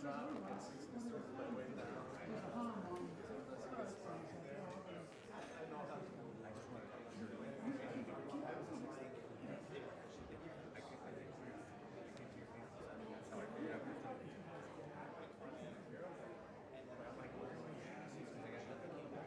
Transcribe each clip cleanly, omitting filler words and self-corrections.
drop and it's sort of my way down. That's a good spot there. I know how to do it. I just want to make sure. I was just thinking, I could get your hands. That's how I figured out the time. And then I'm like, where do I get these? I got nothing to do.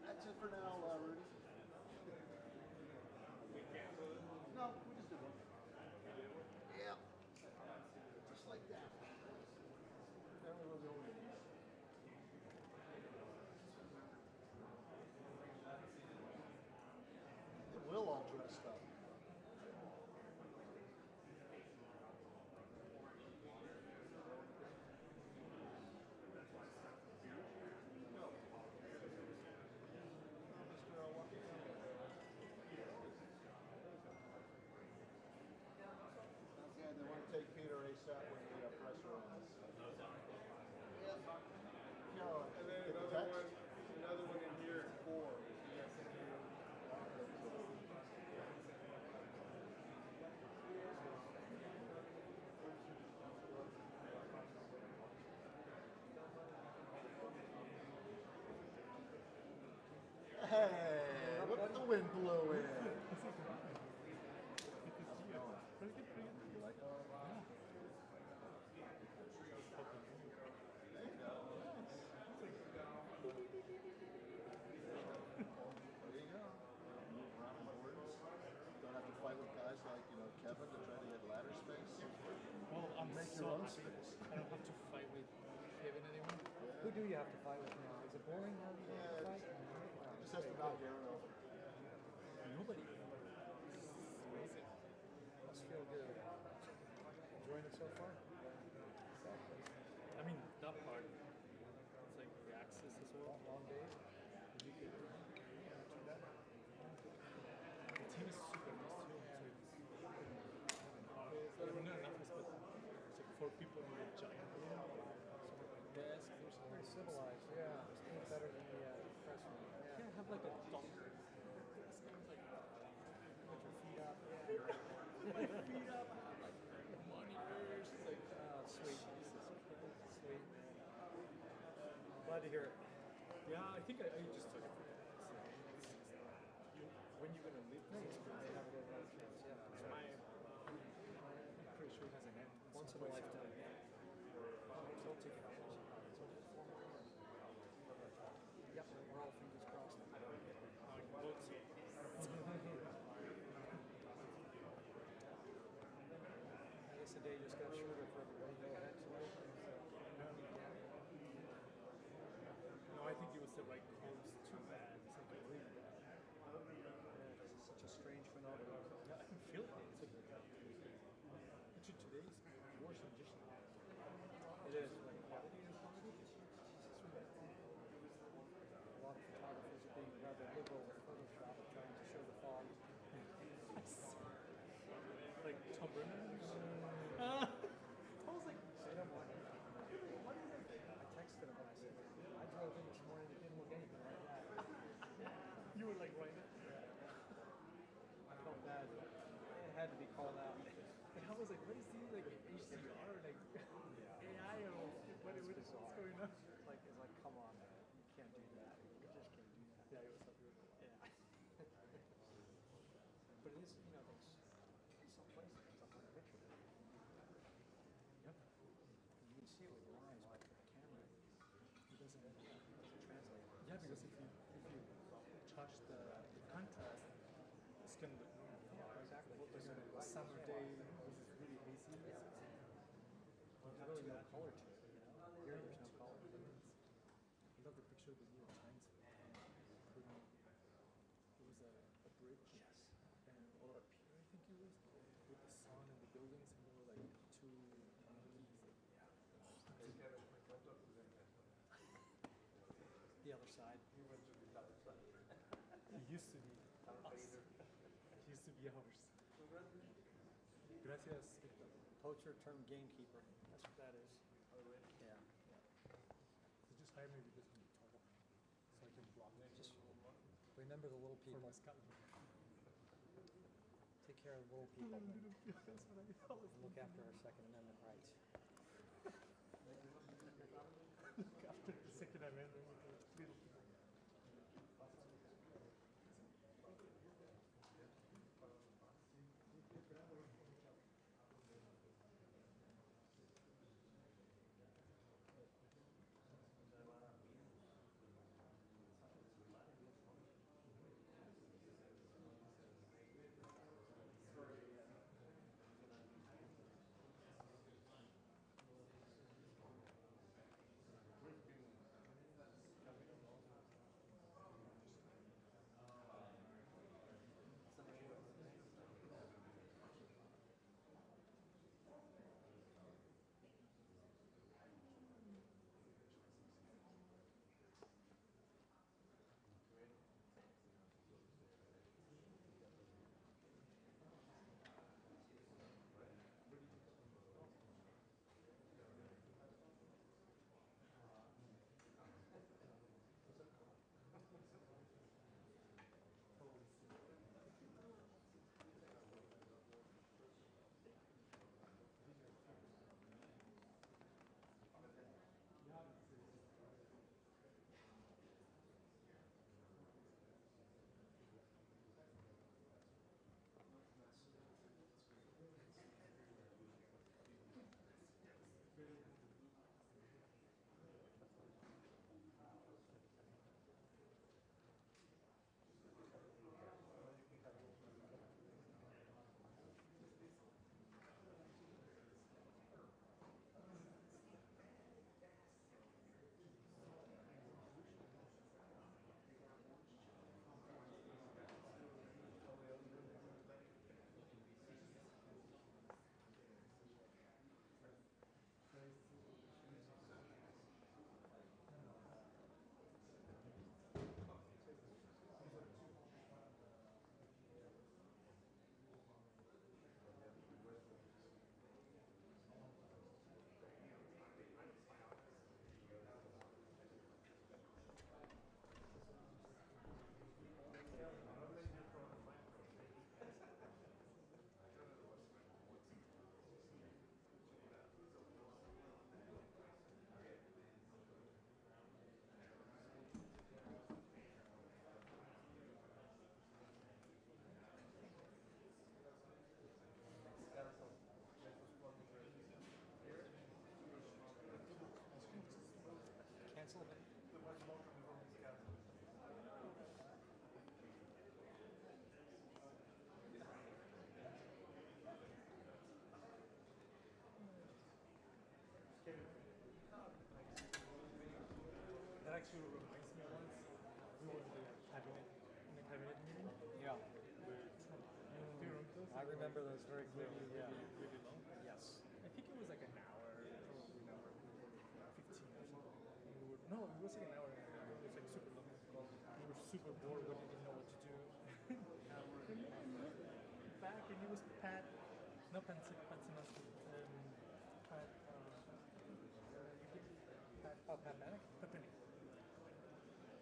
That's it for now, Rudy. We cancel it? No, we just did one. Yeah. Just like that. Then we will go in. We'll all dressed up. They want to take Peter ASAP when the pressure ends. Yeah. No, and then another one in here at 4. Hey, look at the wind blow in. Pretty good. You like it? Yeah. There you go. Nice. There you go. Move around in boards. Don't have to fight with guys like, Kevin to try to get ladder space. Well, Make your own space. I don't have to fight with Kevin anymore. Yeah. do you have to fight with now? Is it boring now that you have to fight? No, Just has to knock down. Nobody. must feel good. Enjoying it so far? Exactly. I mean, that part. It's like the access as well. Long days? The team is super nice too. So it's not an office, but it's like 4 people in a giant room. Desk. There's Very civilized, yeah. It's better than the press room. Yeah, Yeah. have like a doctor. Put your feet up. Yeah. My feet up. I have like monitors. Like, Sweet. Jesus Christ. Sweet, man. Glad to hear it. Yeah, I think I just took it for granted. When you're gonna live this experience, They never get another chance, yeah. I'm pretty sure it has an end. Once in a lifetime. So take advantage. Yep, we're all fingers crossed. I guess the day just got shorter for everybody. Go ahead tonight. No, I think it was the right call. It's too bad. It's like really bad. It's such a strange phenomenon. Yeah, I can feel it. It's like actually today's worse than just now. It is. Like quality and quantity. A lot of photographers are being rather liberal with Photoshop, trying to show the fog. Like Tom Brennan. I was like, Say no more. I texted him and I said, I drove in this morning, it didn't look anything like that. you were like right. I felt bad. It had to be called out. And I was like, what is he like HDR like AI or what's going on? It's like, come on, man. You can't do that. You just can't do that. Yeah, it was something. Yeah. But it is, there's some places it's up on the picture. Yep. You can see it with your eyes, but the camera, It doesn't. doesn't translate. Yeah, because if you charge the contrast, it's gonna look normal. Yeah, exactly. Like a summer day, which is really hazy. There's really no color to it. Here, there's no color. I love the picture of the New York Times. It was a bridge. Yes. And or a pier, I think it was, with the sun and the buildings, and there were like two monkeys. The other side. It used to be us. It used to be ours. Gracias, Victor. Poacher turned gamekeeper. That's what that is. Yeah. They just hired me because I'm tall, so I can block it. Just remember the little for people. my Scotland. Take care of the little people. That's what I always Look after our Second Amendment rights. look after the Second Amendment with the little people. castle. That actually reminds me of once we were in the cabinet meeting Yeah. with Trump. Do you remember those? I remember those very clearly. Yeah. Really long. Yes. I think it was like an hour, probably an hour, 15 or something. And we were, no, it was like an hour and a half. It was like super long. We were super bored. We didn't know what to do. And then we looked back and it was Pat, no Pansinos, Pat, Oh, Pat Manic? Pat Penny.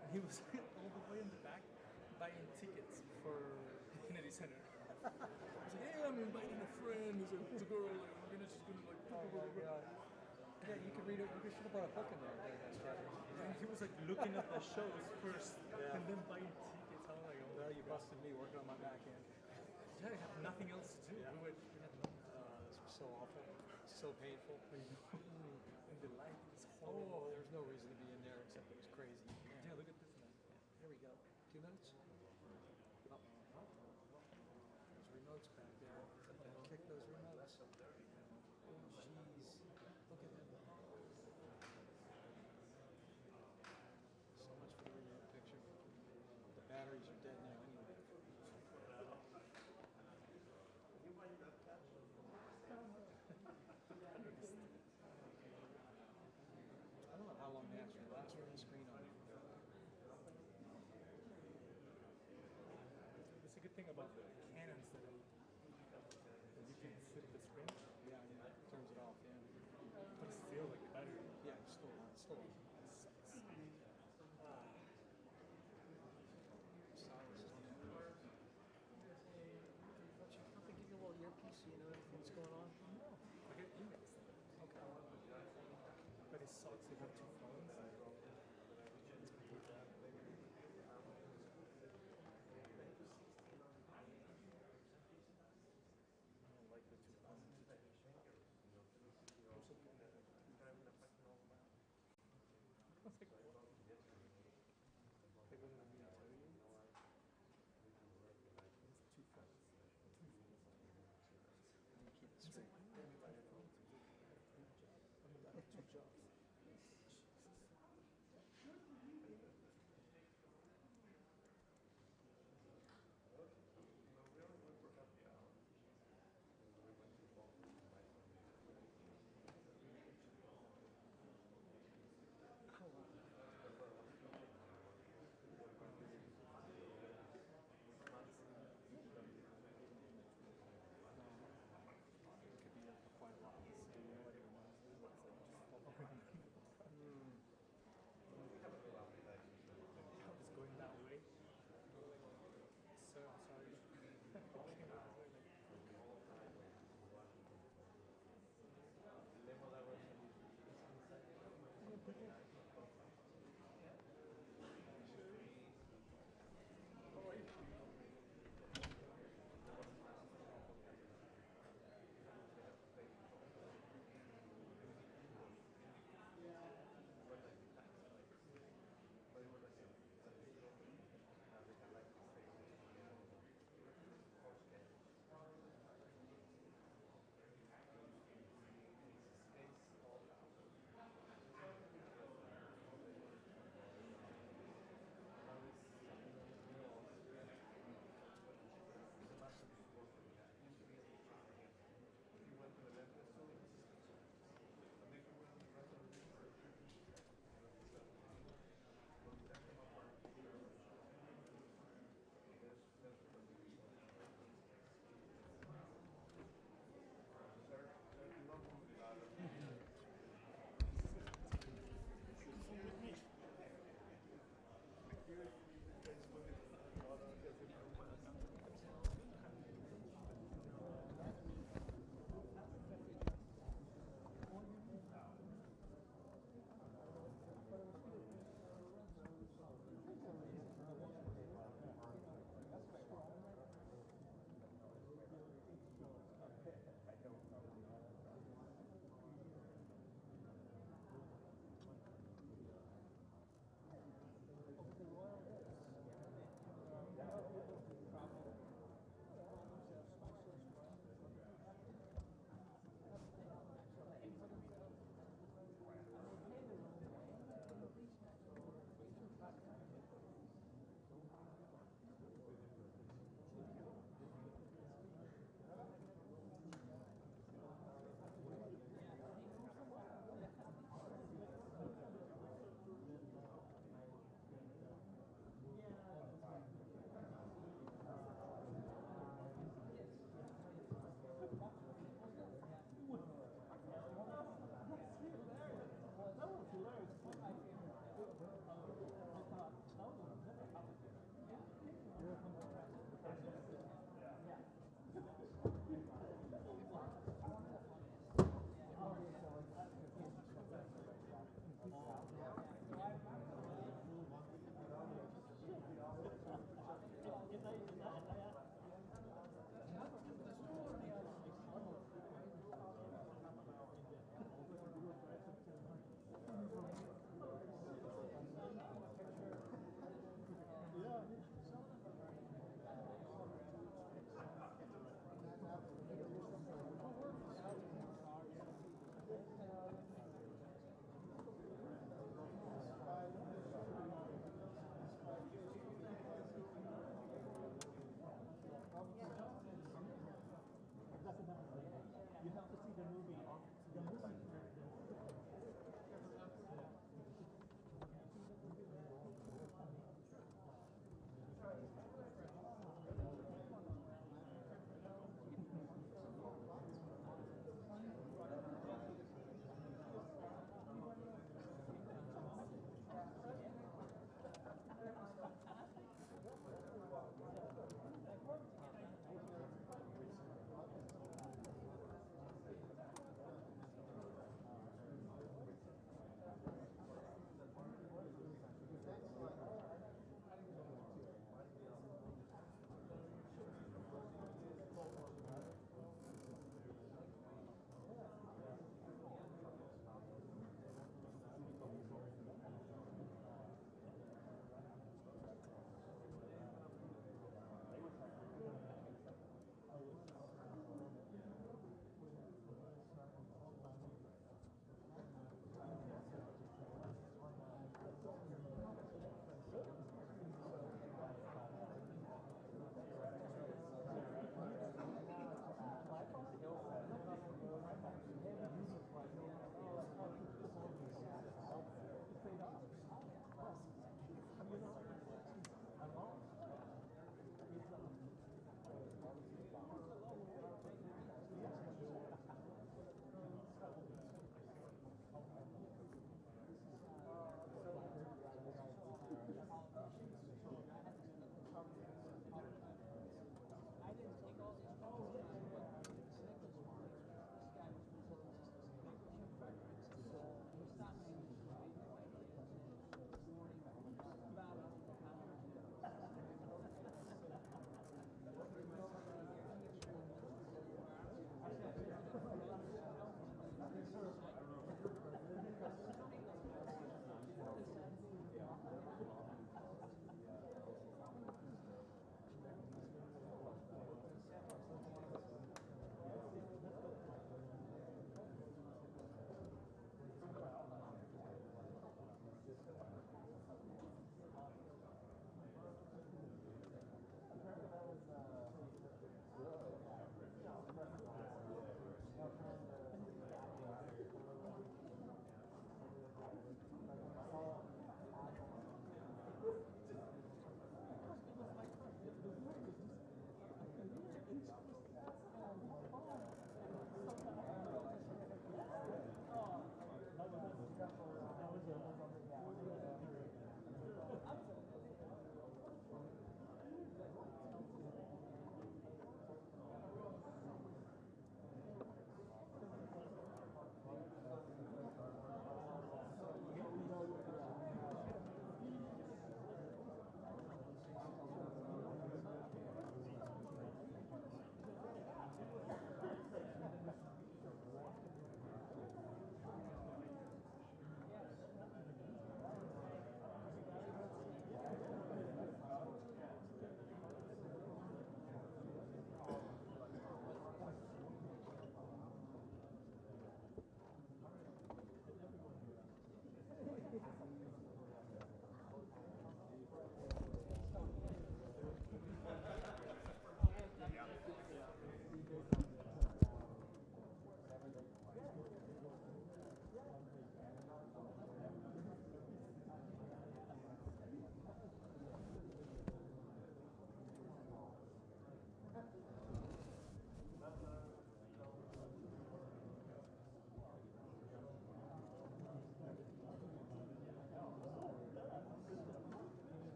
And he was all the way in the back buying tickets for the Kennedy Center. He's like, hey, I'm inviting a friend. He's like, who's a girl? Like, she's gonna like. Oh my god. Yeah, you could read it. You should have brought a book in there during that strategy. And he was like looking at the shows first Yeah. and then buying tickets. I was like, oh, Well, you busted me working on my back end. yeah, I have nothing else to do. Yeah. We had This was so awful. So painful. and the light was Oh, horrible. there's no reason to be in there except it was crazy. Yeah, look at this man. Here we go. 2 minutes. Oh, there's remotes back there. Kick those remotes. Jeez. Look at him. So much for the remote picture. The batteries are dead now anyway. I don't know how long they actually last with the screen on. That's a good thing about the cannons that you can flip the screen, Yeah, yeah. Turns it off, yeah. but still like the battery Yeah, it's still on. Still on. sucks. Silas is on that. Why don't you give your little earpiece so you know what's going on? No, I get emails. Okay. But it sucks if you have two phones. I don't like the two phones situation. Also, I was like, what? Like, what did I mean to tell you? It's two phones. Two phones. You keep it He's like, straight. why do you have phones? I mean, I have two jobs.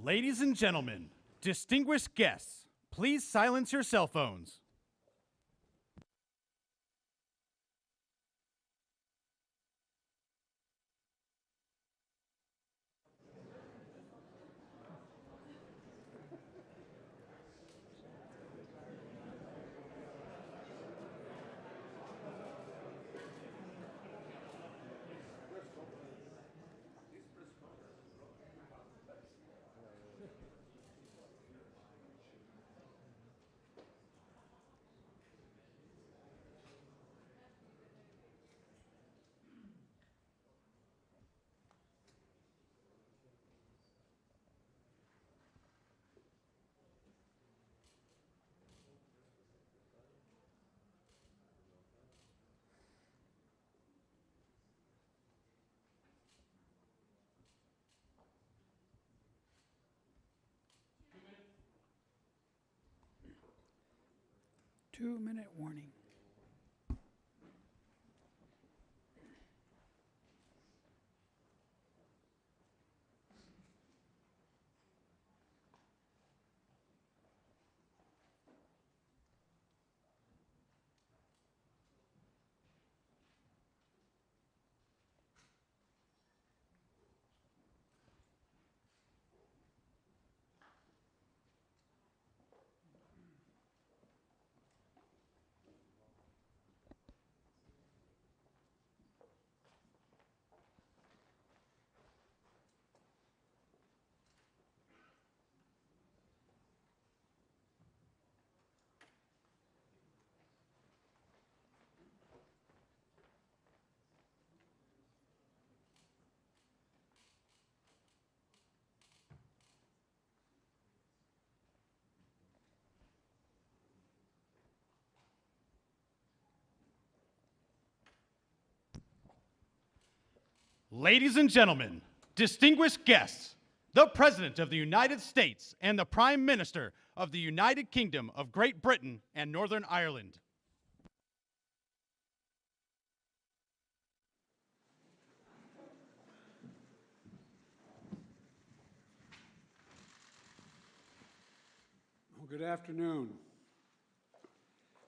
Ladies and gentlemen, distinguished guests, please silence your cell phones. Two-minute warning. Ladies and gentlemen, distinguished guests, the President of the United States and the Prime Minister of the United Kingdom of Great Britain and Northern Ireland. Well, good afternoon.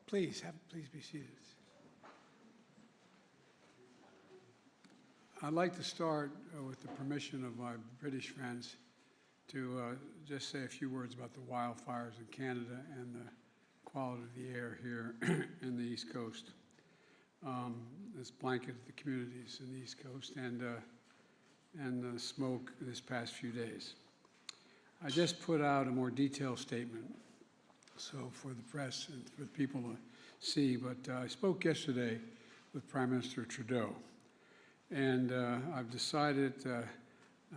Please be seated. I'd like to start with the permission of my British friends to just say a few words about the wildfires in Canada and the quality of the air here in the East Coast. This blanketed the communities in the East Coast and the smoke this past few days. I just put out a more detailed statement, so for the press and for the people to see, but I spoke yesterday with Prime Minister Trudeau. And I've decided,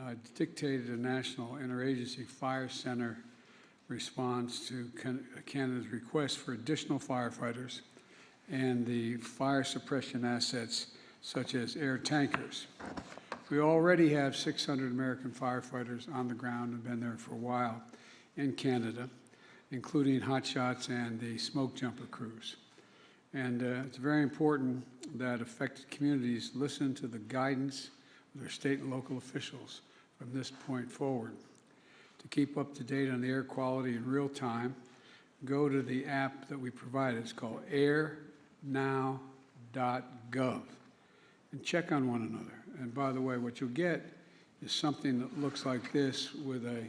I dictated a national interagency fire center response to Canada's request for additional firefighters and the fire suppression assets such as air tankers. We already have 600 American firefighters on the ground and been there for a while in Canada, including hotshots and the smoke jumper crews. And it's very important that affected communities listen to the guidance of their state and local officials from this point forward. To keep up to date on the air quality in real time, go to the app that we provided. It's called airnow.gov and check on one another. And by the way, what you'll get is something that looks like this with a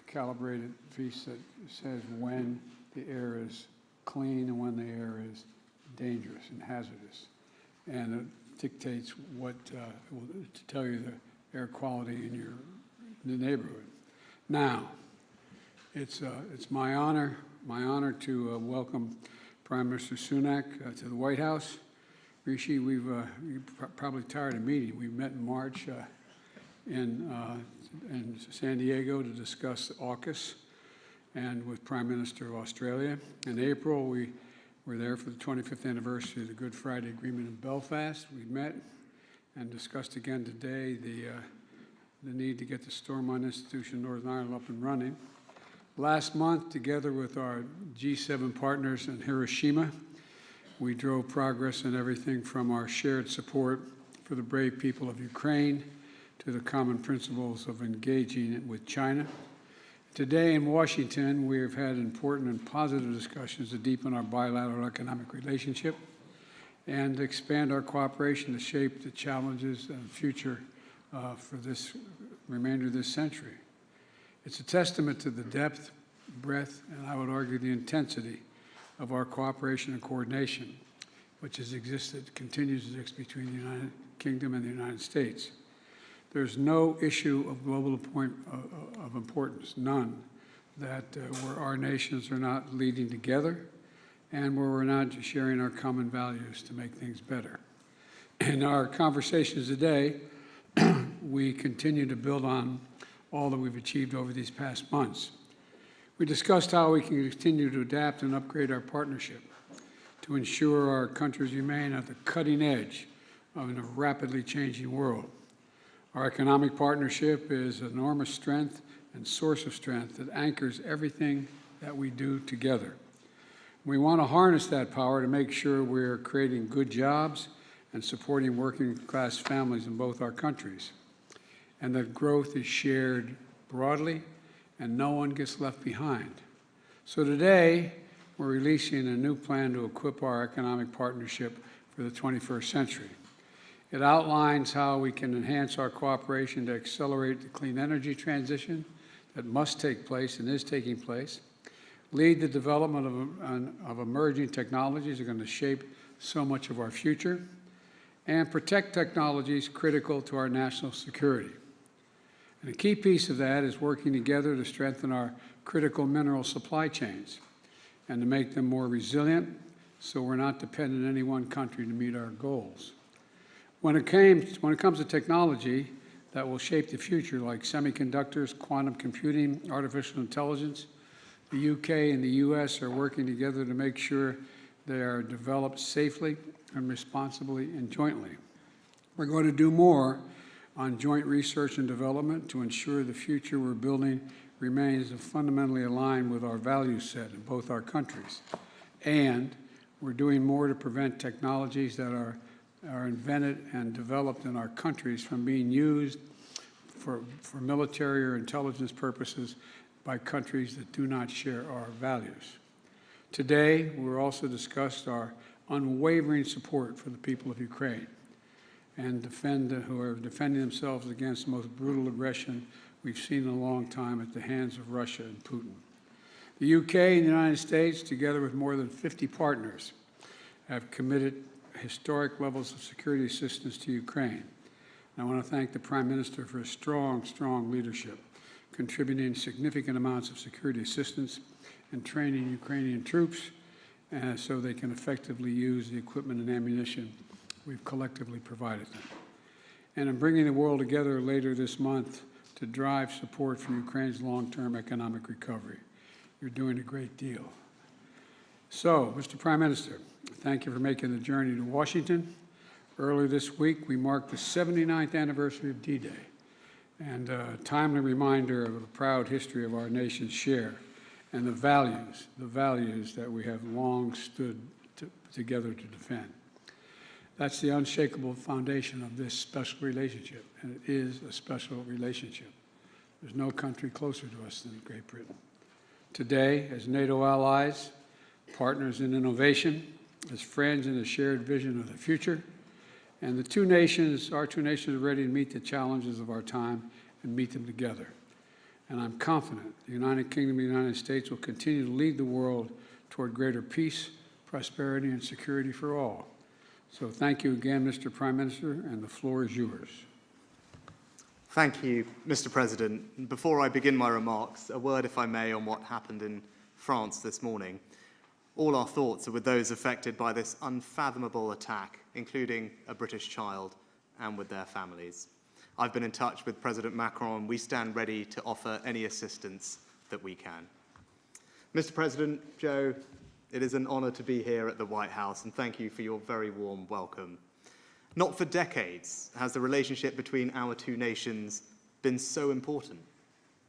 calibrated piece that says when the air is clean and when the air is dangerous and hazardous. And it dictates what, to tell you the air quality in the neighborhood. Now, it's my honor to welcome Prime Minister Sunak to the White House. Rishi, you're probably tired of meeting. We met in March in San Diego to discuss AUKUS and with Prime Minister of Australia. In April, we were there for the 25th anniversary of the Good Friday Agreement in Belfast. We met and discussed again today the need to get the Stormont Institution Northern Ireland up and running. Last month, together with our G7 partners in Hiroshima, we drove progress in everything from our shared support for the brave people of Ukraine to the common principles of engaging with China. Today in Washington, we have had important and positive discussions to deepen our bilateral economic relationship and expand our cooperation to shape the challenges and future for this remainder of this century. It's a testament to the depth, breadth, and I would argue the intensity of our cooperation and coordination, which has existed, continues to exist between the United Kingdom and the United States. There's no issue of global of importance, none, that where our nations are not leading together and where we're not sharing our common values to make things better. In our conversations today, we continue to build on all that we've achieved over these past months. We discussed how we can continue to adapt and upgrade our partnership to ensure our countries remain at the cutting edge of a rapidly changing world. Our economic partnership is an enormous strength and source of strength that anchors everything that we do together. We want to harness that power to make sure we're creating good jobs and supporting working-class families in both our countries, and that growth is shared broadly and no one gets left behind. So today, we're releasing a new plan to equip our economic partnership for the 21st century. It outlines how we can enhance our cooperation to accelerate the clean energy transition that must take place and is taking place, lead the development of emerging technologies that are going to shape so much of our future, and protect technologies critical to our national security. And a key piece of that is working together to strengthen our critical mineral supply chains and to make them more resilient so we're not dependent on any one country to meet our goals. When it comes to technology that will shape the future, like semiconductors, quantum computing, artificial intelligence, the UK and the US are working together to make sure they are developed safely and responsibly and jointly. We're going to do more on joint research and development to ensure the future we're building remains fundamentally aligned with our value set in both our countries. And we're doing more to prevent technologies that are invented and developed in our countries from being used for military or intelligence purposes by countries that do not share our values. Today, we'll also discuss our unwavering support for the people of Ukraine and who are defending themselves against the most brutal aggression we've seen in a long time at the hands of Russia and Putin. The UK and the United States, together with more than 50 partners, have committed historic levels of security assistance to Ukraine. And I want to thank the Prime Minister for his strong leadership, contributing significant amounts of security assistance and training Ukrainian troops so they can effectively use the equipment and ammunition we've collectively provided them. And in bringing the world together later this month to drive support for Ukraine's long-term economic recovery. You're doing a great deal. So, Mr. Prime Minister, thank you for making the journey to Washington. Earlier this week, we marked the 79th anniversary of D-Day, and a timely reminder of the proud history of our nation's share and the values that we have long stood together to defend. That's the unshakable foundation of this special relationship, and it is a special relationship. There's no country closer to us than Great Britain. Today, as NATO allies, partners in innovation, as friends in a shared vision of the future, and our two nations are ready to meet the challenges of our time and meet them together. And I'm confident the United Kingdom and the United States will continue to lead the world toward greater peace, prosperity, and security for all. So thank you again, Mr. Prime Minister, and the floor is yours. Thank you, Mr. President. Before I begin my remarks, a word, if I may, on what happened in France this morning. All our thoughts are with those affected by this unfathomable attack, including a British child, and with their families. I've been in touch with President Macron, and we stand ready to offer any assistance that we can. Mr. President, Joe, it is an honor to be here at the White House, and thank you for your very warm welcome. Not for decades has the relationship between our two nations been so important.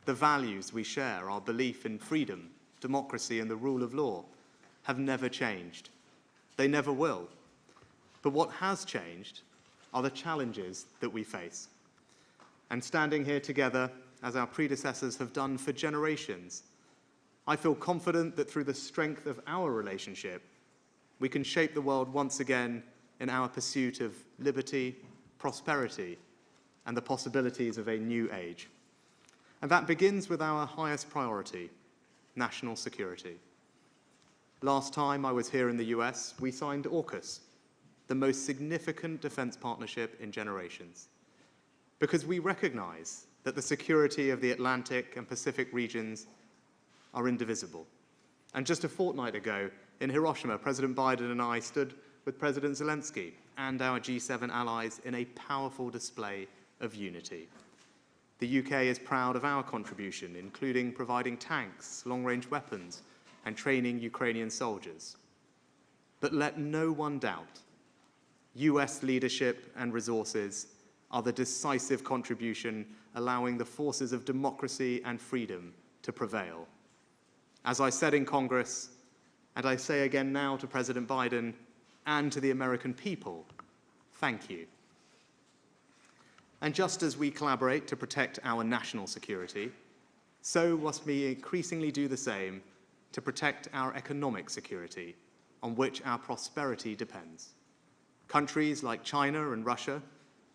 The values we share, our belief in freedom, democracy, and the rule of law, have never changed. They never will. But what has changed are the challenges that we face. And standing here together, as our predecessors have done for generations, I feel confident that through the strength of our relationship, we can shape the world once again in our pursuit of liberty, prosperity, and the possibilities of a new age. And that begins with our highest priority, national security. Last time I was here in the US, we signed AUKUS, the most significant defense partnership in generations, because we recognize that the security of the Atlantic and Pacific regions are indivisible. And just a fortnight ago, in Hiroshima, President Biden and I stood with President Zelensky and our G7 allies in a powerful display of unity. The UK is proud of our contribution, including providing tanks, long-range weapons, and training Ukrainian soldiers. But let no one doubt, US leadership and resources are the decisive contribution allowing the forces of democracy and freedom to prevail. As I said in Congress, and I say again now to President Biden and to the American people, thank you. And just as we collaborate to protect our national security, so must we increasingly do the same to protect our economic security, on which our prosperity depends. Countries like China and Russia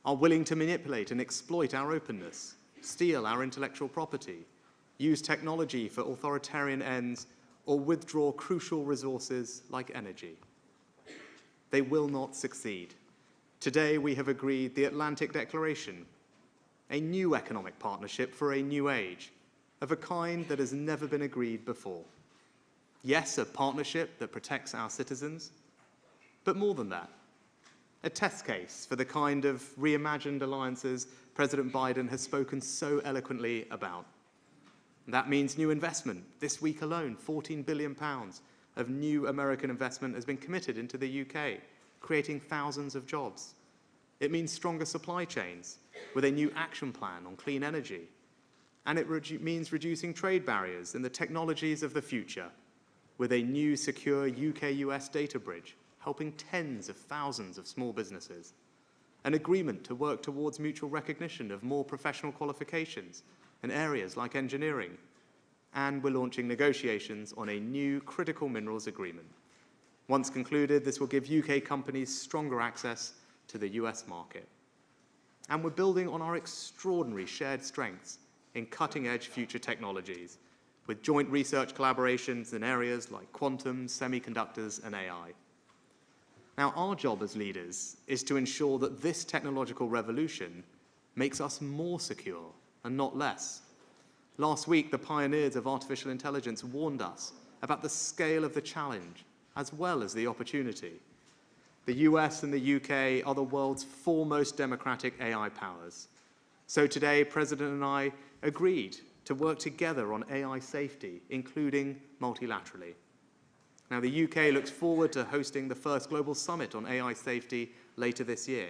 are willing to manipulate and exploit our openness, steal our intellectual property, use technology for authoritarian ends, or withdraw crucial resources like energy. They will not succeed. Today, we have agreed the Atlantic Declaration, a new economic partnership for a new age, of a kind that has never been agreed before. Yes, a partnership that protects our citizens, but more than that, a test case for the kind of reimagined alliances President Biden has spoken so eloquently about. That means new investment. This week alone, £14 billion of new American investment has been committed into the UK, creating thousands of jobs. It means stronger supply chains with a new action plan on clean energy. And it means reducing trade barriers in the technologies of the future with a new secure UK-US data bridge, helping tens of thousands of small businesses. An agreement to work towards mutual recognition of more professional qualifications in areas like engineering. And we're launching negotiations on a new critical minerals agreement. Once concluded, this will give UK companies stronger access to the US market. And we're building on our extraordinary shared strengths in cutting-edge future technologies, with joint research collaborations in areas like quantum, semiconductors, and AI. Now, our job as leaders is to ensure that this technological revolution makes us more secure and not less. Last week, the pioneers of artificial intelligence warned us about the scale of the challenge as well as the opportunity. The US and the UK are the world's foremost democratic AI powers. So today, President and I agreed to work together on AI safety, including multilaterally. Now, the UK looks forward to hosting the first global summit on AI safety later this year,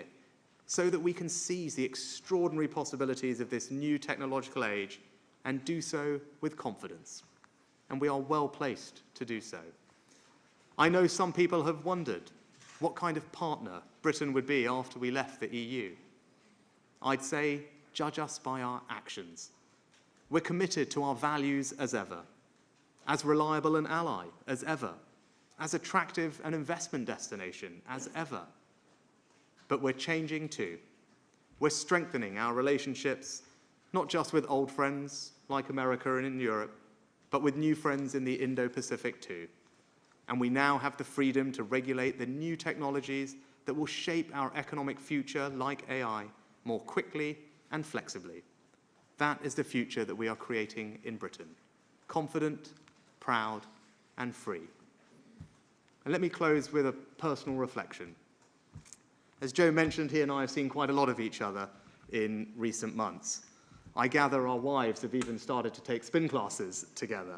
so that we can seize the extraordinary possibilities of this new technological age and do so with confidence. And we are well placed to do so. I know some people have wondered what kind of partner Britain would be after we left the EU. I'd say, judge us by our actions. We're committed to our values as ever, as reliable an ally as ever, as attractive an investment destination as ever. But we're changing too. We're strengthening our relationships, not just with old friends like America and in Europe, but with new friends in the Indo-Pacific too. And we now have the freedom to regulate the new technologies that will shape our economic future, like AI, more quickly and flexibly. That is the future that we are creating in Britain. Confident, proud, and free. And let me close with a personal reflection. As Joe mentioned, he and I have seen quite a lot of each other in recent months. I gather our wives have even started to take spin classes together.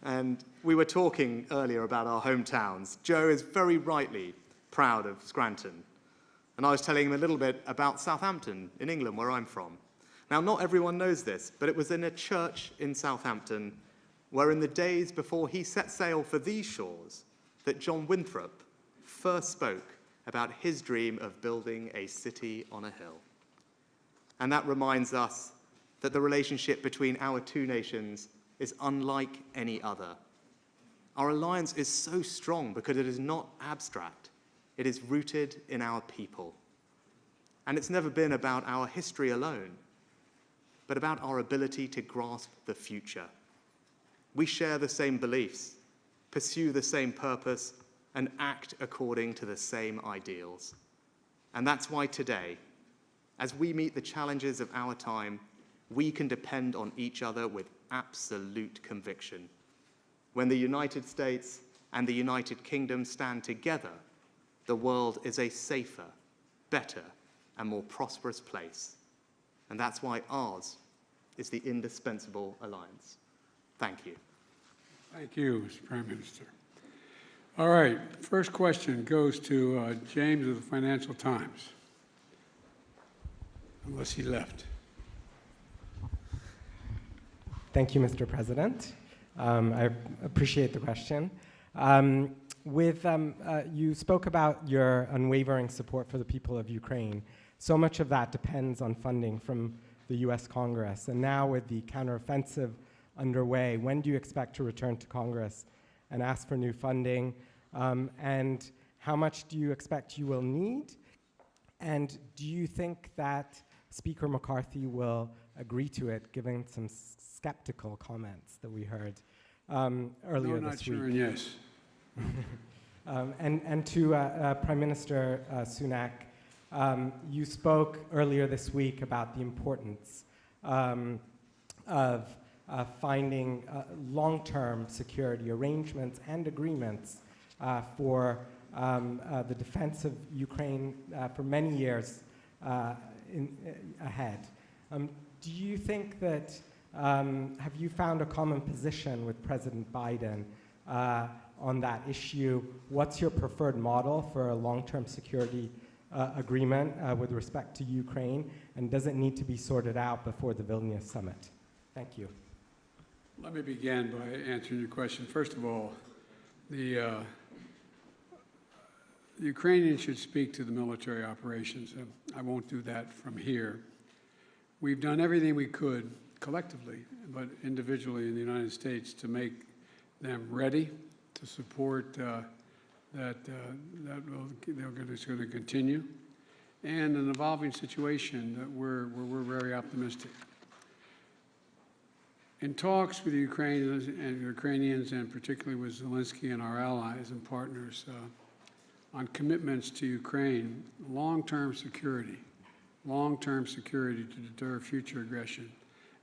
And we were talking earlier about our hometowns. Joe is very rightly proud of Scranton. And I was telling him a little bit about Southampton in England, where I'm from. Now, not everyone knows this, but it was in a church in Southampton where in the days before he set sail for these shores that John Winthrop first spoke about his dream of building a city on a hill. And that reminds us that the relationship between our two nations is unlike any other. Our alliance is so strong because it is not abstract. It is rooted in our people. And it's never been about our history alone, but about our ability to grasp the future. We share the same beliefs, pursue the same purpose, and act according to the same ideals. And that's why today, as we meet the challenges of our time, we can depend on each other with absolute conviction. When the United States and the United Kingdom stand together, the world is a safer, better, and more prosperous place. And that's why ours is the indispensable alliance. Thank you. Thank you, Mr. Prime Minister. All right, first question goes to James of the Financial Times, unless he left. Thank you, Mr. President. I appreciate the question. You spoke about your unwavering support for the people of Ukraine. So much of that depends on funding from the US Congress. And now with the counteroffensive underway, when do you expect to return to Congress and ask for new funding? And how much do you expect you will need? And do you think that Speaker McCarthy will agree to it, given some skeptical comments that we heard earlier this week? No, not sure, and yes. And to Prime Minister Sunak, you spoke earlier this week about the importance of finding long-term security arrangements and agreements for the defense of Ukraine for many years ahead. Do you think that, have you found a common position with President Biden on that issue? What's your preferred model for a long-term security agreement with respect to Ukraine? And does it need to be sorted out before the Vilnius summit? Thank you. Let me begin by answering your question. First of all, the Ukrainians should speak to the military operations. I won't do that from here. We've done everything we could collectively, but individually in the United States, to make them ready to support that it's going to continue, and an evolving situation that we're very optimistic. In talks with the Ukrainians and particularly with Zelensky and our allies and partners on commitments to Ukraine, long-term security to deter future aggression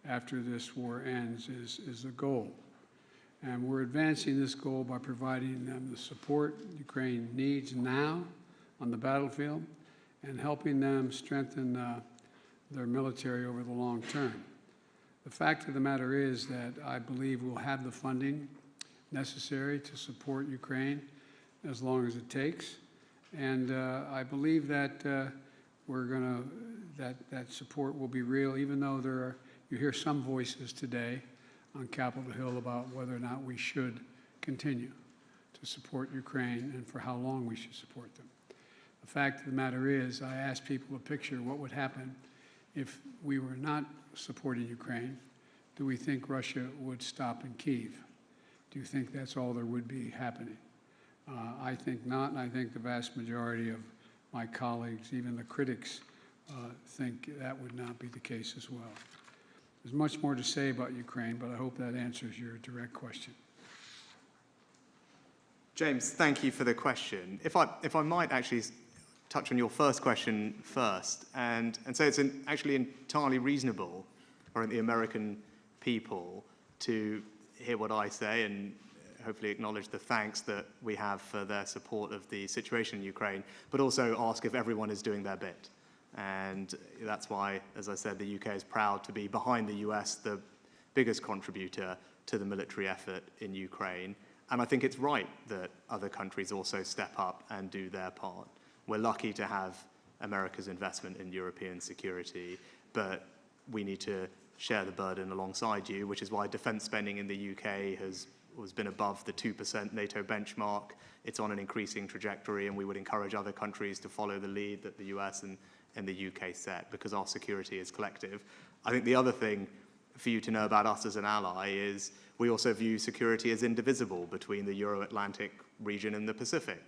after this war ends is the goal. And we're advancing this goal by providing them the support Ukraine needs now on the battlefield and helping them strengthen their military over the long term. The fact of the matter is that I believe we'll have the funding necessary to support Ukraine as long as it takes. And I believe that that support will be real, even though you hear some voices today on Capitol Hill about whether or not we should continue to support Ukraine and for how long we should support them. The fact of the matter is, I asked people to picture what would happen if we were not supporting Ukraine. Do we think Russia would stop in Kyiv? Do you think that's all there would be happening? I think not, and I think the vast majority of my colleagues, even the critics, think that would not be the case as well. There's much more to say about Ukraine, but I hope that answers your direct question. James, thank you for the question. If I might actually touch on your first question first, and say it's actually entirely reasonable for the American people to hear what I say and hopefully acknowledge the thanks that we have for their support of the situation in Ukraine, but also ask if everyone is doing their bit. And that's why, as I said, the UK is proud to be behind the US, the biggest contributor to the military effort in Ukraine. And I think it's right that other countries also step up and do their part. We're lucky to have America's investment in European security, but we need to share the burden alongside you, which is why defense spending in the UK has has been above the 2% NATO benchmark. It's on an increasing trajectory, and we would encourage other countries to follow the lead that the US and the UK set, because our security is collective. I think the other thing for you to know about us as an ally is we also view security as indivisible between the Euro-Atlantic region and the Pacific.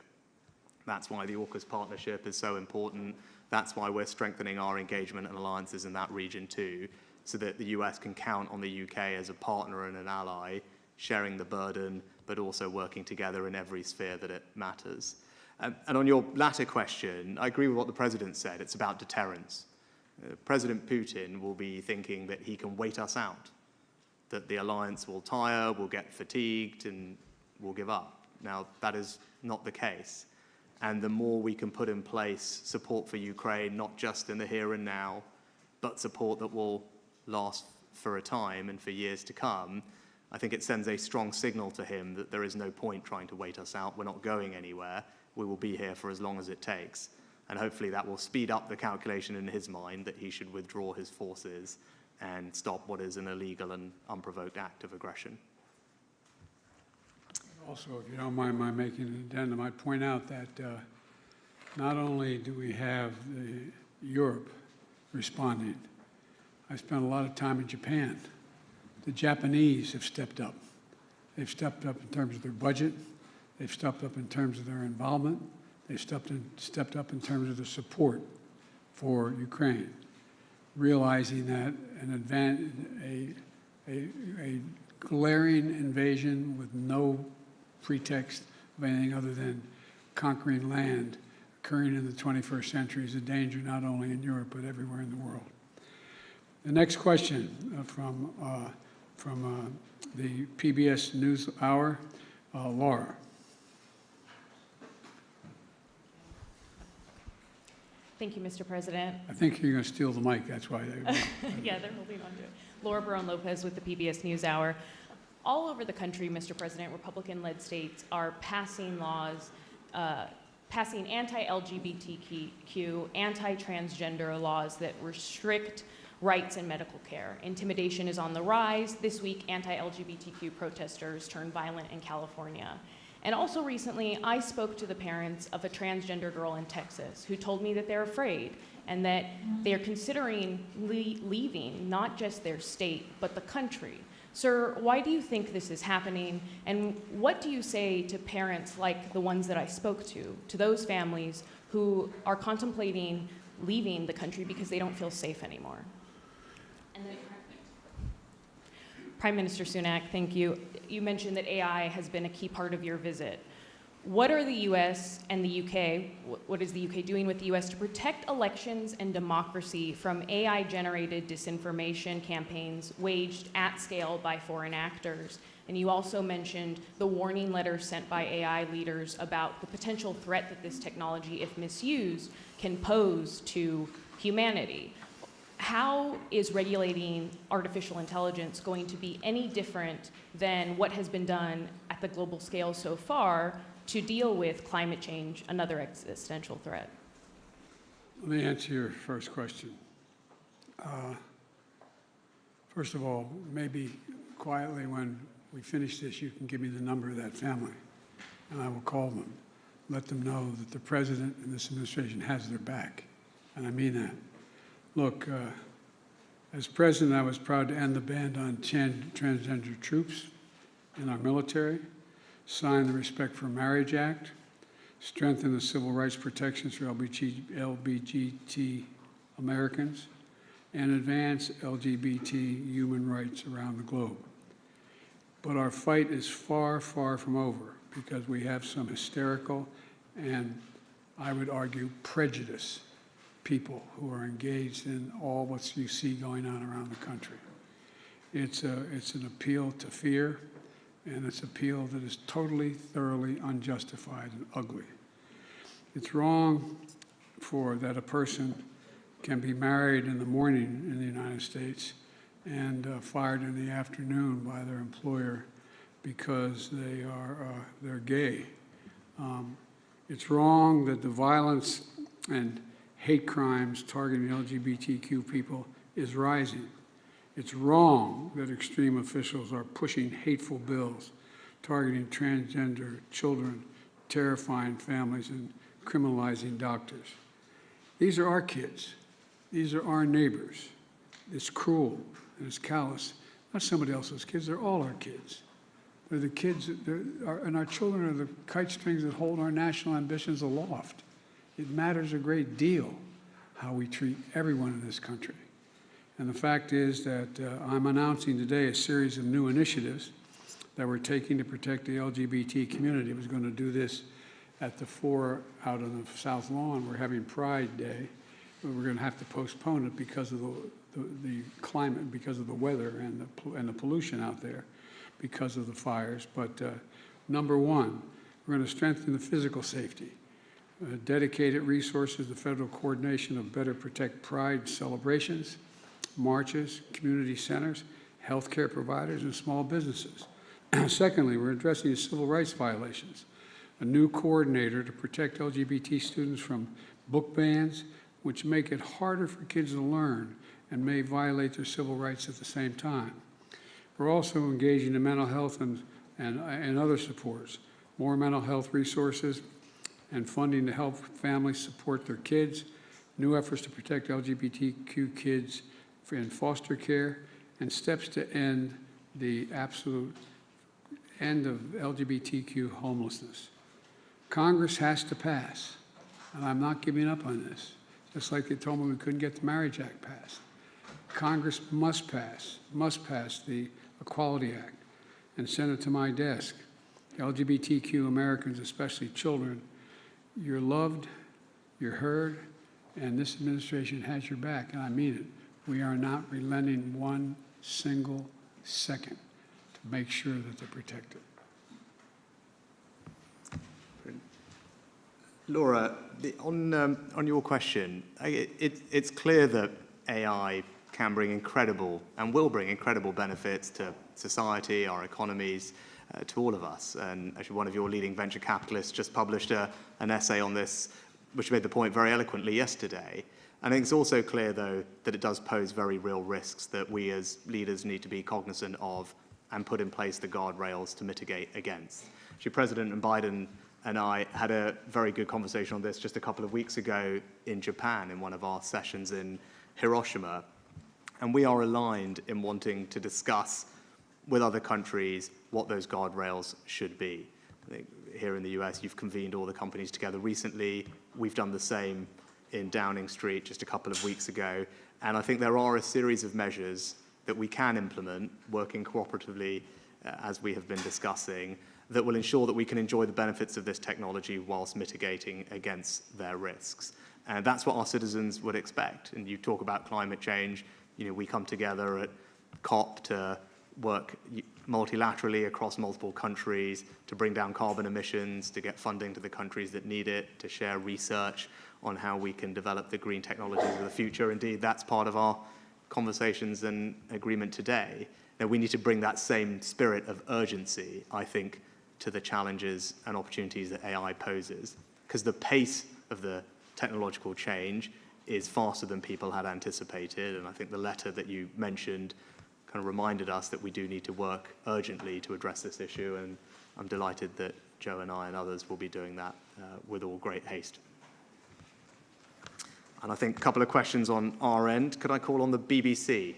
That's why the AUKUS partnership is so important. That's why we're strengthening our engagement and alliances in that region too, so that the US can count on the UK as a partner and an ally, sharing the burden, but also working together in every sphere that it matters. And on your latter question, I agree with what the President said. It's about deterrence. President Putin will be thinking that he can wait us out, that the alliance will tire, will get fatigued, and will give up. Now, that is not the case. And the more we can put in place support for Ukraine, not just in the here and now, but support that will last for a time and for years to come, I think it sends a strong signal to him that there is no point trying to wait us out. We're not going anywhere. We will be here for as long as it takes. And hopefully that will speed up the calculation in his mind that he should withdraw his forces and stop what is an illegal and unprovoked act of aggression. Also, if you don't mind my making an addendum, I'd point out that not only do we have Europe responding, I spent a lot of time in Japan. The Japanese have stepped up. They've stepped up in terms of their budget. They've stepped up in terms of their involvement. They've stepped up in terms of the support for Ukraine, realizing that a glaring invasion with no pretext of anything other than conquering land occurring in the 21st century is a danger not only in Europe but everywhere in the world. The next question from the PBS News Hour, Laura. Thank you, Mr. President. I think you're going to steal the mic, that's why they Yeah, they're holding on to it. Laura Barone-Lopez with the PBS News Hour. All over the country, Mr. President, Republican-led states are passing laws, passing anti-LGBTQ, anti-transgender laws that restrict rights in medical care. Intimidation is on the rise. This week, anti-LGBTQ protesters turned violent in California. And also recently, I spoke to the parents of a transgender girl in Texas who told me that they're afraid and that they're considering leaving not just their state, but the country. Sir, why do you think this is happening? And what do you say to parents like the ones that I spoke to those families who are contemplating leaving the country because they don't feel safe anymore? And then Prime Minister Sunak, thank you. You mentioned that AI has been a key part of your visit. What are the US and the UK, what is the UK doing with the US to protect elections and democracy from AI-generated disinformation campaigns waged at scale by foreign actors? And you also mentioned the warning letters sent by AI leaders about the potential threat that this technology, if misused, can pose to humanity. How is regulating artificial intelligence going to be any different than what has been done at the global scale so far to deal with climate change, another existential threat? Let me answer your first question. First of all, maybe quietly when we finish this, you can give me the number of that family, and I will call them, let them know that the President and this administration has their back, and I mean that. Look, as President, I was proud to end the ban on transgender troops in our military, sign the Respect for Marriage Act, strengthen the civil rights protections for LGBT Americans, and advance LGBT human rights around the globe. But our fight is far, far from over because we have some hysterical and, I would argue, prejudice people who are engaged in all what you see going on around the country. It's an appeal to fear, and it's an appeal that is totally, thoroughly unjustified and ugly. It's wrong for that a person can be married in the morning in the United States and fired in the afternoon by their employer because they're gay. It's wrong that the violence and hate crimes targeting LGBTQ people is rising. It's wrong that extreme officials are pushing hateful bills targeting transgender children, terrifying families, and criminalizing doctors. These are our kids. These are our neighbors. It's cruel and it's callous. Not somebody else's kids, they're all our kids. They're the kids, and our children are the kite strings that hold our national ambitions aloft. It matters a great deal how we treat everyone in this country. And the fact is that I'm announcing today a series of new initiatives that we're taking to protect the LGBT community. I was going to do this at the 4 out on the South Lawn. We're having Pride Day, but we're going to have to postpone it because of the climate, because of the weather and the pollution out there, because of the fires. But number one, we're going to strengthen the physical safety, dedicated resources, the federal coordination of Better Protect Pride celebrations, marches, community centers, healthcare providers, and small businesses. Secondly, we're addressing the civil rights violations, a new coordinator to protect LGBT students from book bans, which make it harder for kids to learn and may violate their civil rights at the same time. We're also engaging in mental health and other supports, more mental health resources and funding to help families support their kids, new efforts to protect LGBTQ kids in foster care, and steps to end the absolute end of LGBTQ homelessness. Congress has to pass, and I'm not giving up on this, just like they told me we couldn't get the Marriage Act passed. Congress must pass the Equality Act and send it to my desk. LGBTQ Americans, especially children, you're loved, you're heard, and this administration has your back, and I mean it. We are not relenting one single second to make sure that they're protected. Laura, on your question, it's clear that AI can bring incredible and will bring incredible benefits to society, our economies, to all of us. And actually, one of your leading venture capitalists just published an essay on this, which made the point very eloquently yesterday. I think it's also clear, though, that it does pose very real risks that we as leaders need to be cognizant of and put in place the guardrails to mitigate against. Actually, President Biden and I had a very good conversation on this just a couple of weeks ago in Japan in one of our sessions in Hiroshima. And we are aligned in wanting to discuss with other countries what those guardrails should be. I think here in the US, you've convened all the companies together recently. We've done the same in Downing Street just a couple of weeks ago. And I think there are a series of measures that we can implement, working cooperatively, as we have been discussing, that will ensure that we can enjoy the benefits of this technology whilst mitigating against their risks. And that's what our citizens would expect. And you talk about climate change. You know, we come together at COP to work multilaterally across multiple countries to bring down carbon emissions, to get funding to the countries that need it, to share research on how we can develop the green technologies of the future. Indeed, that's part of our conversations and agreement today. Now, we need to bring that same spirit of urgency, I think, to the challenges and opportunities that AI poses, because the pace of the technological change is faster than people had anticipated. And I think the letter that you mentioned kind of reminded us that we do need to work urgently to address this issue. And I'm delighted that Joe and I and others will be doing that with all great haste. And I think a couple of questions on our end. Could I call on the BBC?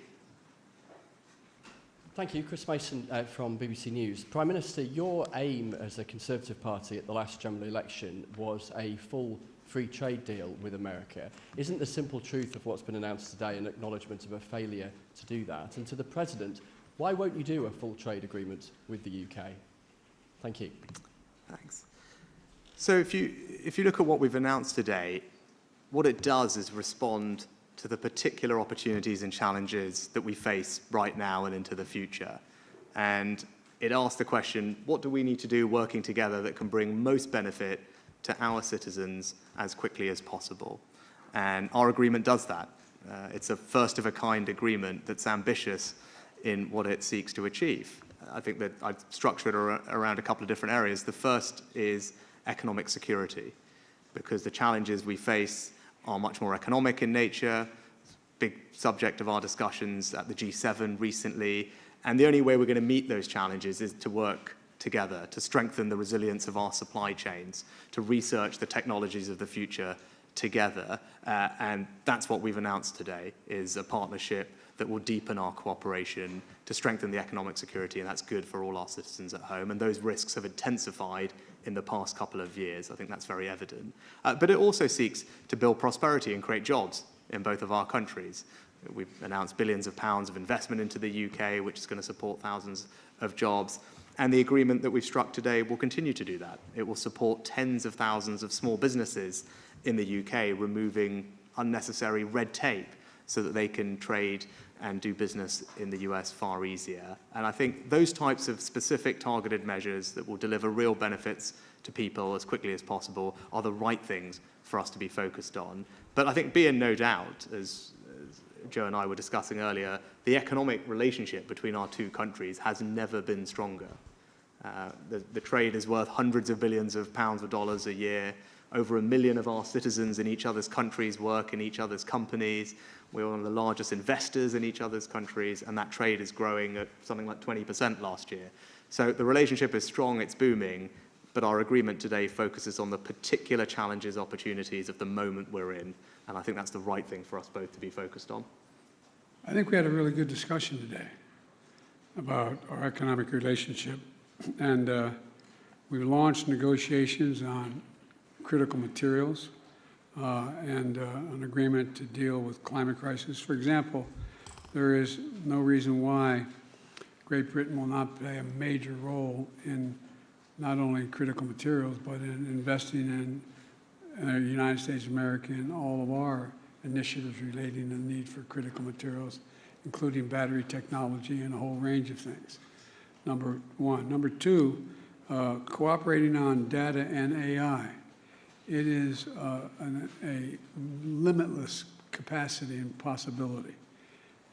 Thank you. Chris Mason from BBC News. Prime Minister, your aim as a Conservative Party at the last general election was a full free trade deal with America. Isn't the simple truth of what's been announced today an acknowledgement of a failure to do that? And to the President, why won't you do a full trade agreement with the UK? Thank you. Thanks. So if you look at what we've announced today, what it does is respond to the particular opportunities and challenges that we face right now and into the future. And it asks the question, what do we need to do working together that can bring most benefit to our citizens as quickly as possible? And our agreement does that. It's a first-of-a-kind agreement that's ambitious in what it seeks to achieve. I think that I've structured it around a couple of different areas. The first is economic security, because the challenges we face are much more economic in nature, big subject of our discussions at the G7 recently, and the only way we're going to meet those challenges is to work together, to strengthen the resilience of our supply chains, to research the technologies of the future together. And that's what we've announced today, is a partnership that will deepen our cooperation to strengthen the economic security, and that's good for all our citizens at home. And those risks have intensified in the past couple of years. I think that's very evident. But it also seeks to build prosperity and create jobs in both of our countries. We've announced billions of pounds of investment into the UK, which is going to support thousands of jobs. And the agreement that we've struck today will continue to do that. It will support tens of thousands of small businesses in the UK, removing unnecessary red tape so that they can trade and do business in the US far easier. And I think those types of specific targeted measures that will deliver real benefits to people as quickly as possible are the right things for us to be focused on. But I think be in no doubt, as Joe and I were discussing earlier, the economic relationship between our two countries has never been stronger. The trade is worth hundreds of billions of pounds or dollars a year. Over 1 million of our citizens in each other's countries work in each other's companies. We're one of the largest investors in each other's countries, and that trade is growing at something like 20% last year. So the relationship is strong, it's booming, but our agreement today focuses on the particular challenges, opportunities of the moment we're in, and I think that's the right thing for us both to be focused on. I think we had a really good discussion today about our economic relationship, and we've launched negotiations on critical materials and an agreement to deal with climate crisis. For example, there is no reason why Great Britain will not play a major role in not only critical materials, but in investing in the United States of America in all of our initiatives relating to the need for critical materials, including battery technology and a whole range of things, number one. Number two, cooperating on data and AI. It is a limitless capacity and possibility.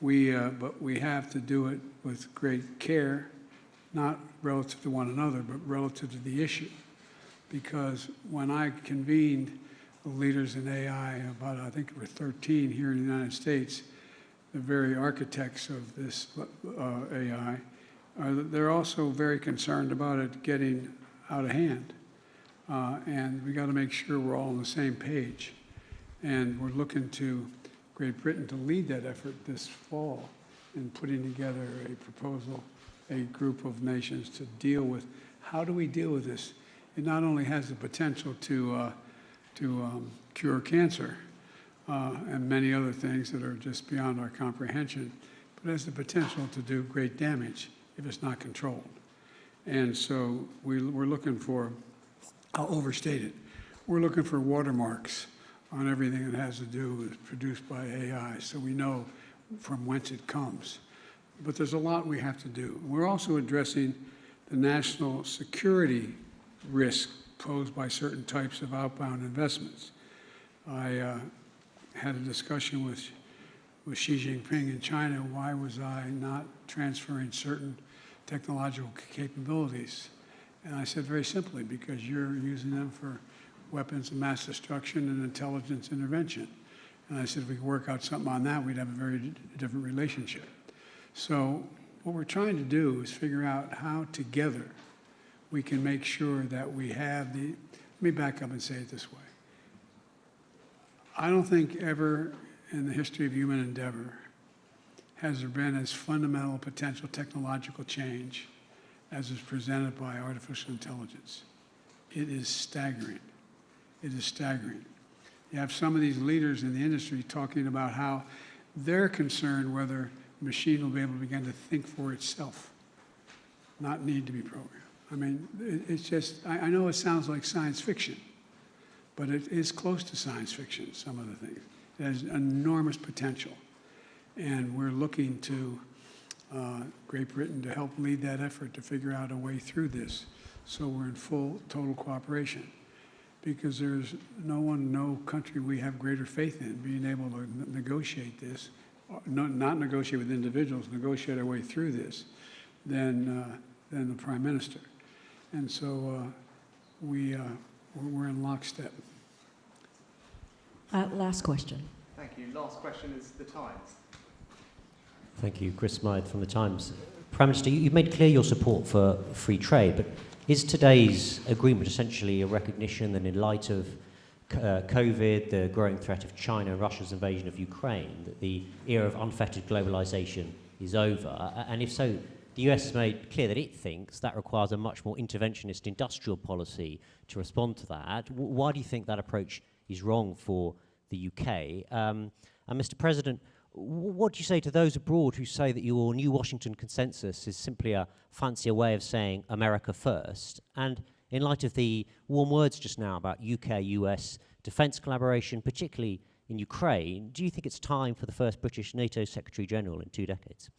But we have to do it with great care, not relative to one another, but relative to the issue. Because when I convened the leaders in AI, about I think there were 13 here in the United States, the very architects of this AI, they're also very concerned about it getting out of hand. And we got to make sure we're all on the same page. And we're looking to Great Britain to lead that effort this fall in putting together a proposal, a group of nations to deal with, how do we deal with this? It not only has the potential to cure cancer and many other things that are just beyond our comprehension, but it has the potential to do great damage if it's not controlled. And so we're looking for, I'll overstate it, we're looking for watermarks on everything that has to do with produced by AI, so we know from whence it comes. But there's a lot we have to do. We're also addressing the national security risk posed by certain types of outbound investments. I had a discussion with Xi Jinping in China. Why was I not transferring certain technological capabilities? And I said very simply, because you're using them for weapons of mass destruction and intelligence intervention. And I said if we could work out something on that, we'd have a very different relationship. So what we're trying to do is figure out how together we can make sure that we have the, let me back up and say it this way. I don't think ever in the history of human endeavor has there been as fundamental potential technological change as is presented by artificial intelligence. It is staggering. It is staggering. You have some of these leaders in the industry talking about how they're concerned whether a machine will be able to begin to think for itself, not need to be programmed. I mean, it's just, I know it sounds like science fiction, but it is close to science fiction, some of the things. It has enormous potential. And we're looking to Great Britain to help lead that effort to figure out a way through this so we're in full, total cooperation. Because there's no country we have greater faith in being able to negotiate this, not negotiate with individuals, negotiate our way through this, than the Prime Minister. And so we're in lockstep. Last question. Thank you. Last question is The Times. Thank you. Chris Smythe from The Times. Prime Minister, you've made clear your support for free trade, but is today's agreement essentially a recognition that in light of COVID, the growing threat of China and Russia's invasion of Ukraine, that the era of unfettered globalization is over? And if so, the US has made clear that it thinks that requires a much more interventionist industrial policy to respond to that. Why do you think that approach is wrong for the UK? And Mr. President, what do you say to those abroad who say that your new Washington consensus is simply a fancier way of saying America first? And in light of the warm words just now about UK-US defence collaboration, particularly in Ukraine, do you think it's time for the first British NATO Secretary-General in 2 decades?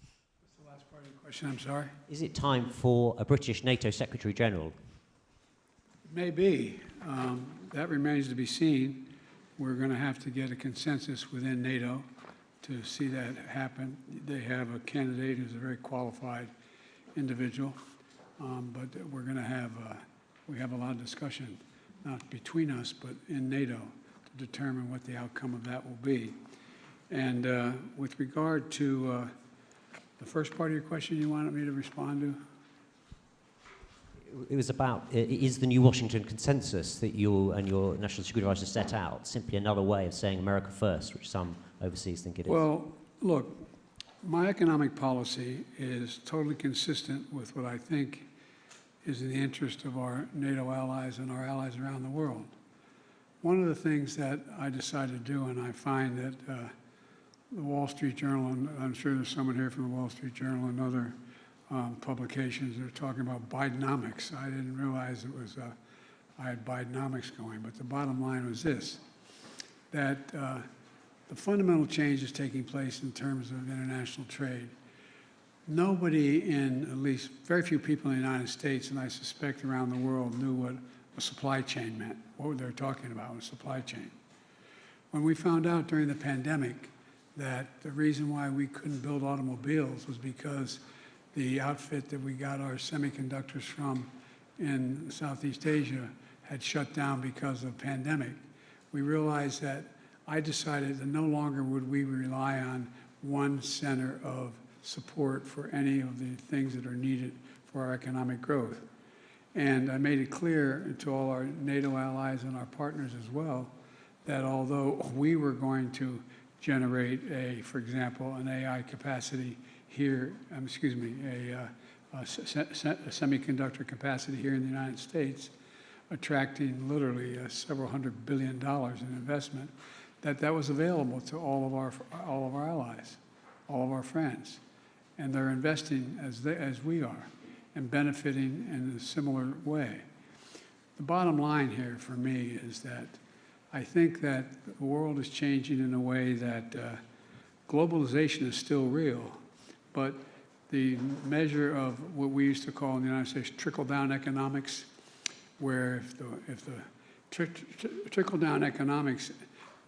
What's the last part of your question? I'm sorry? Is it time for a British NATO Secretary-General? Maybe. That remains to be seen. We're going to have to get a consensus within NATO to see that happen. They have a candidate who's a very qualified individual, but we're going to have we have a lot of discussion, not between us, but in NATO, to determine what the outcome of that will be. And with regard to the first part of your question you wanted me to respond to? It was about, is the new Washington consensus that you and your National Security Advisor set out simply another way of saying America first, which some overseas think it is? Well, look, my economic policy is totally consistent with what I think is in the interest of our NATO allies and our allies around the world. One of the things that I decided to do, and I find that the Wall Street Journal, and I'm sure there's someone here from the Wall Street Journal and other publications that are talking about Bidenomics. I didn't realize it was, I had Bidenomics going, but the bottom line was this, that the fundamental change is taking place in terms of international trade. Nobody in, at least very few people in the United States, and I suspect around the world, knew what a supply chain meant, what they were talking about with supply chain. When we found out during the pandemic that the reason why we couldn't build automobiles was because the outfit that we got our semiconductors from in Southeast Asia had shut down because of the pandemic, we realized that I decided that no longer would we rely on one center of support for any of the things that are needed for our economic growth. And I made it clear to all our NATO allies and our partners as well that although we were going to generate for example, an AI capacity here, a semiconductor capacity here in the United States, attracting literally several $100 billion in investment, that was available to all of our allies, all of our friends, and they're investing as we are, and benefiting in a similar way. The bottom line here for me is that I think that the world is changing in a way that globalization is still real, but the measure of what we used to call in the United States trickle-down economics, where if the trickle-down economics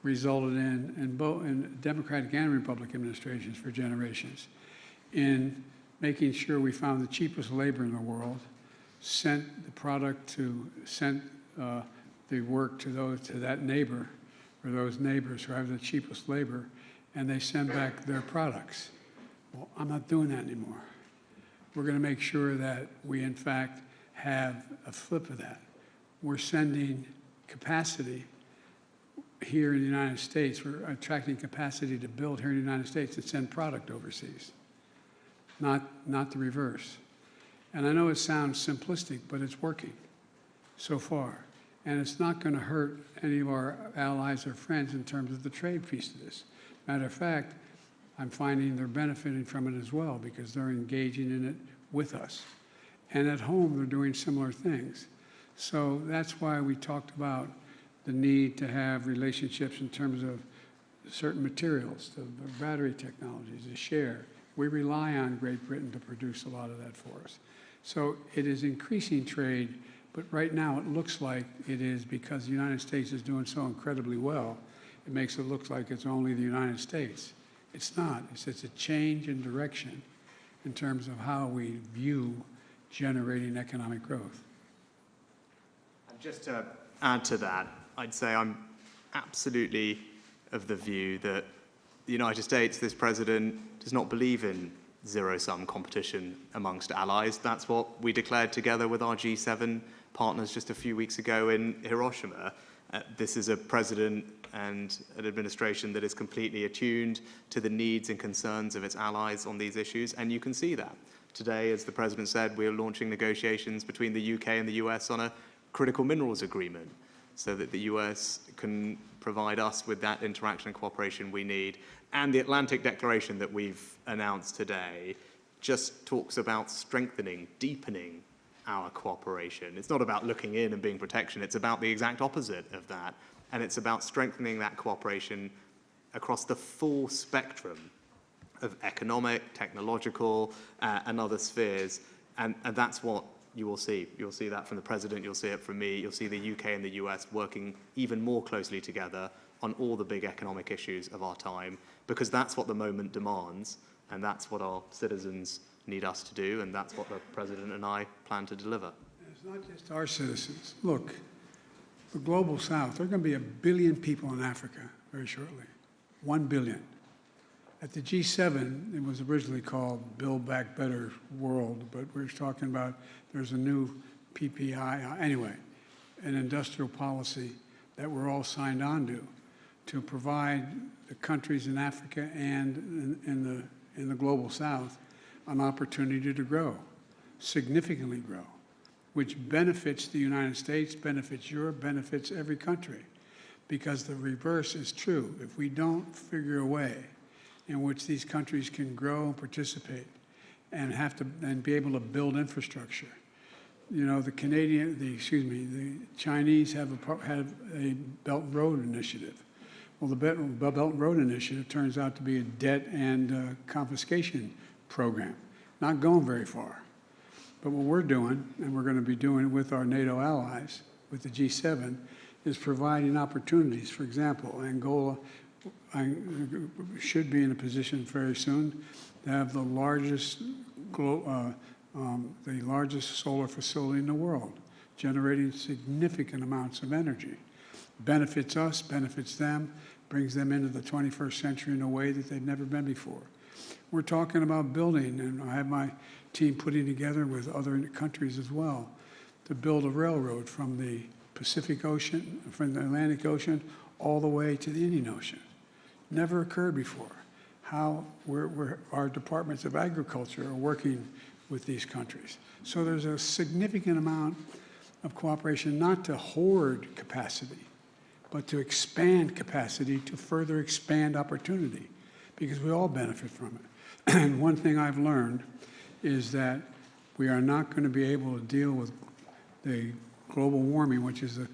resulted in both in Democratic and Republican administrations for generations, in making sure we found the cheapest labor in the world, sent the product to, the work to that neighbor, or those neighbors who have the cheapest labor, and they send back their products. Well, I'm not doing that anymore. We're going to make sure that we, in fact, have a flip of that. We're sending capacity here in the United States. We're attracting capacity to build here in the United States and send product overseas, not the reverse. And I know it sounds simplistic, but it's working so far. And it's not going to hurt any of our allies or friends in terms of the trade piece of this. Matter of fact, I'm finding they're benefiting from it as well because they're engaging in it with us. And at home, they're doing similar things. So that's why we talked about the need to have relationships in terms of certain materials, the battery technologies, the share. We rely on Great Britain to produce a lot of that for us. So it is increasing trade, but right now it looks like it is because the United States is doing so incredibly well. It makes it look like it's only the United States. It's not. It's a change in direction in terms of how we view generating economic growth. And just to add to that, I'd say I'm absolutely of the view that the United States, this president, does not believe in zero-sum competition amongst allies. That's what we declared together with our G7 partners just a few weeks ago in Hiroshima. This is a president and an administration that is completely attuned to the needs and concerns of its allies on these issues, and you can see that. Today, as the president said, we're launching negotiations between the UK and the US on a critical minerals agreement so that the US can provide us with that interaction and cooperation we need. And the Atlantic Declaration that we've announced today just talks about strengthening, deepening our cooperation. It's not about looking in and being protection, it's about the exact opposite of that. And it's about strengthening that cooperation across the full spectrum of economic, technological, and other spheres. And that's what you will see. You'll see that from the president, you'll see it from me, you'll see the UK and the US working even more closely together on all the big economic issues of our time, because that's what the moment demands, and that's what our citizens need us to do, and that's what the president and I plan to deliver. It's not just our citizens. Look, the global south, there are going to be 1 billion people in Africa very shortly. 1 billion. At the G7, it was originally called Build Back Better World, but we're talking about there's a new PPI, anyway, an industrial policy that we're all signed on to provide the countries in Africa and in the global south an opportunity to grow, significantly grow, which benefits the United States, benefits Europe, benefits every country. Because the reverse is true. If we don't figure a way in which these countries can grow and participate and be able to build infrastructure. You know, the Chinese have a Belt and Road Initiative. Well, the Belt and Road Initiative turns out to be a debt and confiscation program, not going very far. But what we're doing, and we're going to be doing with our NATO allies, with the G7, is providing opportunities. For example, Angola should be in a position very soon to have the largest solar facility in the world, generating significant amounts of energy. Benefits us, benefits them, brings them into the 21st century in a way that they've never been before. We're talking about building, and I have my team putting together with other countries as well, to build a railroad from the Pacific Ocean, from the Atlantic Ocean, all the way to the Indian Ocean. Never occurred before. How our departments of agriculture are working with these countries. So there's a significant amount of cooperation, not to hoard capacity, but to expand capacity, to further expand opportunity, because we all benefit from it. And one thing I've learned is that we are not going to be able to deal with the global warming, which is the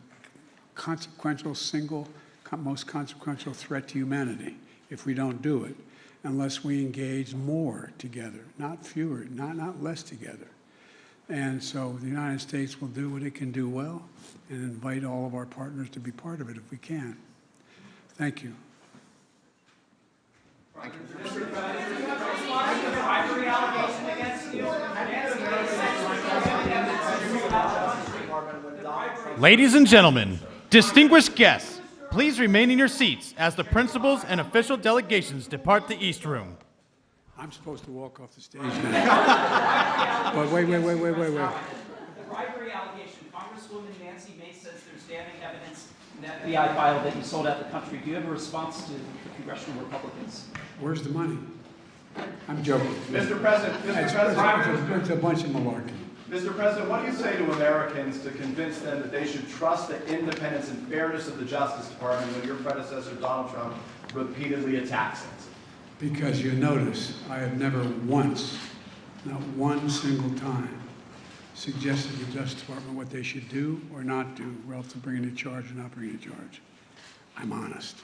most consequential threat to humanity, if we don't do it, unless we engage more together, not fewer, not less together. And so the United States will do what it can do well and invite all of our partners to be part of it if we can. Thank you. Ladies and gentlemen, distinguished guests, please remain in your seats as the principals and official delegations depart the East Room. I'm supposed to walk off the stage now. But wait. The bribery allegation, Congresswoman Nancy Mace says there's damning evidence in that FBI file that you sold out the country. Do you have a response to the congressional Republicans? Where's the money? I'm joking. Mr. President, It's a bunch of malarkey. Mr. President, what do you say to Americans to convince them that they should trust the independence and fairness of the Justice Department when your predecessor, Donald Trump, repeatedly attacks it? Because you notice, I have never once, not one single time, suggested to the Justice Department what they should do or not do relative to bringing a charge or not bringing a charge. I'm honest.